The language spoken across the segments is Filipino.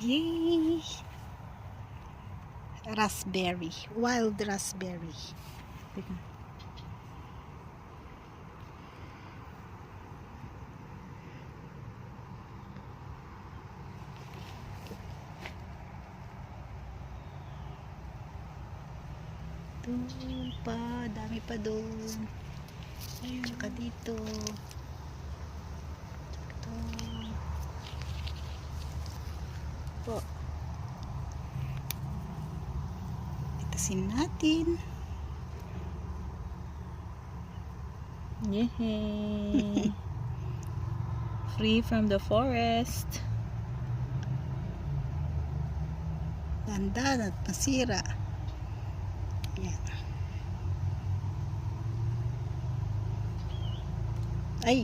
Yay! Raspberry. Wild raspberry. Teka. Doon pa. Dami pa doon. Ayun, tsaka dito. Ito. Po. Itasin natin. Yay! Free from the forest. Dandan at masira. Yan. Ay!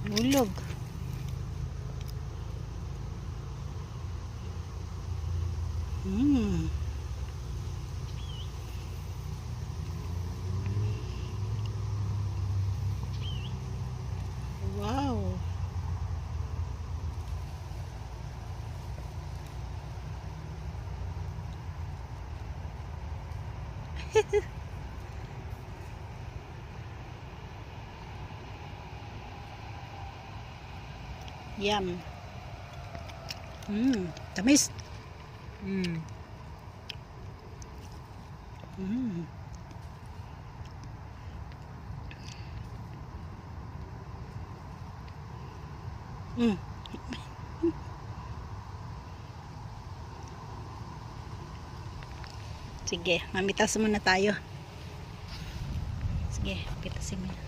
Hulog. Wow! Yum. Tamis. Mm. Sige, mamitas muna tayo. Sige, pitasin mo yan.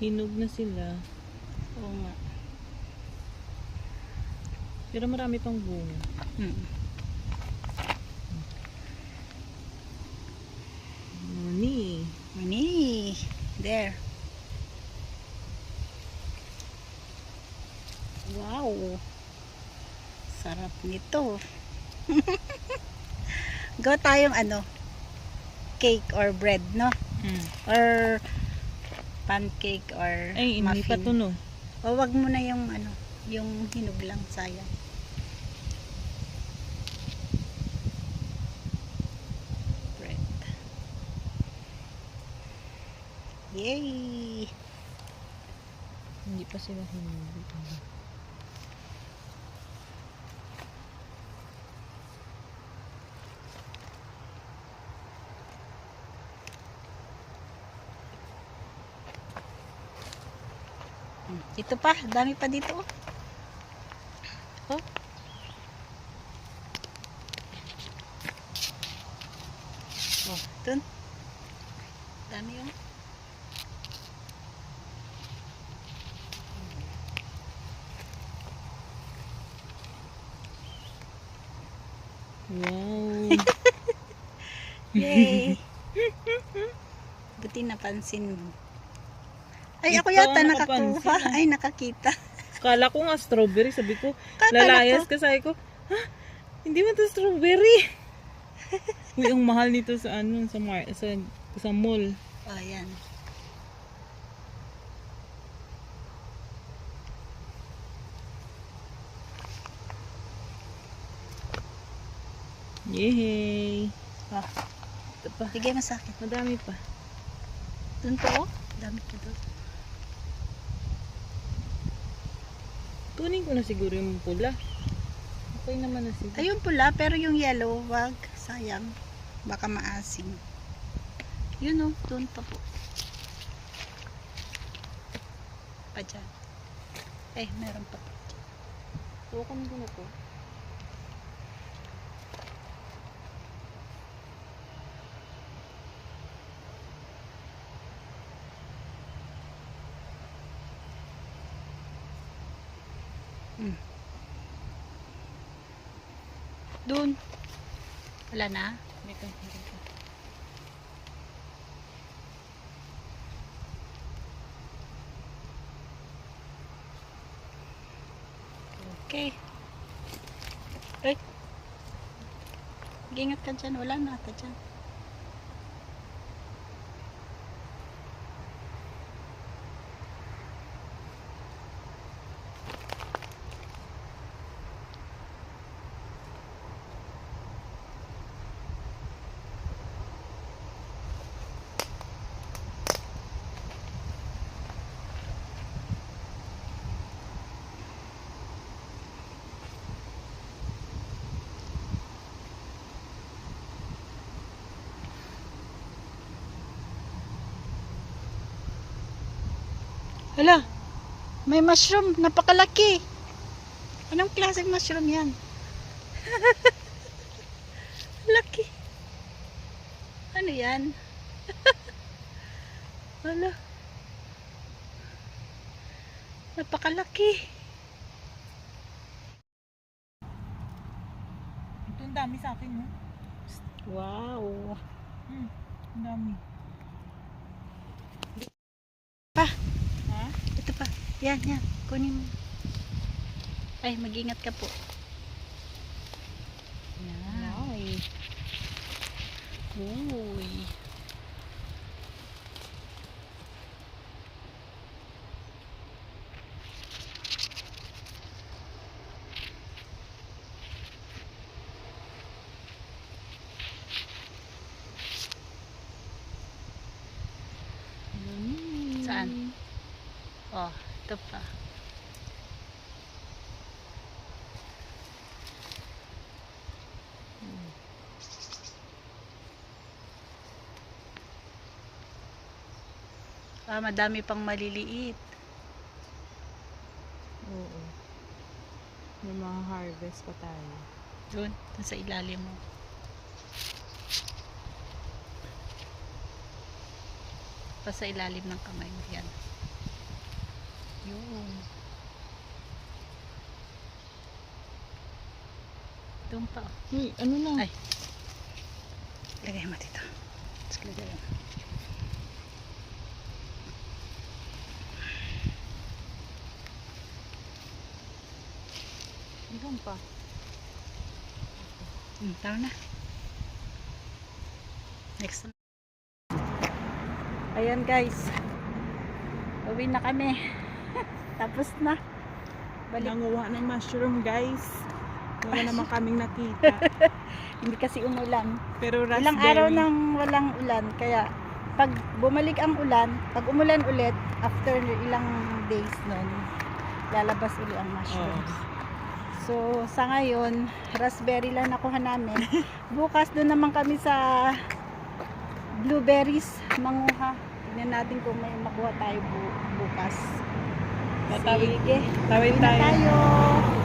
Hinog na sila. Oo nga. Pero marami pang bunga. Mani. Mani. There. Wow. Sarap nito. Go tayong cake or bread, no? Or pancake or Ay, hindi pa to, no? O wag mo na yung yung hinog lang, sayang. Bread. Yay! Hindi pa sila hinog. Dito pa, dami pa dito. Oh. Oh, dun. Dami yung. Wow. Yay! Buti napansin mo. Ay, ako Ikaw yata ang nakakuha. nakapansin, Ay, nakakita. Kala ko nga strawberry. Sabi ko, Kakala lalayas ko. ka. Sabi ko, ha? Hindi mo to strawberry. Uy, ang mahal nito sa sa mall. Oh, yan. Yay! Oh, Ito pa. bigay mo sa akin. Madami pa. Dun po, oh. Dami pa doon. Tunin ko na siguro yung pula. Okay naman na siguro. Ayun pula, pero yung yellow, wag. Sayang. Baka maasim. Yun oh, doon pa po. Pa dyan. Eh, meron pa po. Tukan ko na po. Doon. Wala na. May kahirap pa. Okay. Ay. Mag-ingat ka dyan. Wala na ata dyan. Hala, may mushroom, napakalaki. Anong klaseng mushroom yan? Laki. Ano yan? Hala. Napakalaki. Ito ang dami sa akin, no? Wow. Ang dami. Pa, Ha? ito pa. Yan, yan. Kunin mo. Ay, mag-ingat ka po. Yan. Ay. Uy. Saan? Oh, ito pa. Ah, madami pang maliliit. Oo. May mga harvest pa tayo. Doon sa ilalim mo. Pa sa ilalim ng kamay mo yan. Yun. Doon pa. Uy, ano na? Ay. Lagay mo dito. Tapos lagay mo. Ilan pa? Tama na. Next. Ayan guys. Uwi na kami. Tapos na. Balik. Nanguha ng mushroom, guys. Wala naman kaming nakita. Hindi kasi umulan. Pero raspberry. Ilang araw nang walang ulan. Kaya pag bumalik ang ulan, pag umulan ulit, after ilang days nun, lalabas ulit ang mushrooms. So, sa ngayon, raspberry lang nakuha namin. Bukas doon naman kami sa blueberries, manguha. Tignan natin kung may makuha tayo bukas. Tatawid- Sige. Tawid Uwi na tayo. tayo.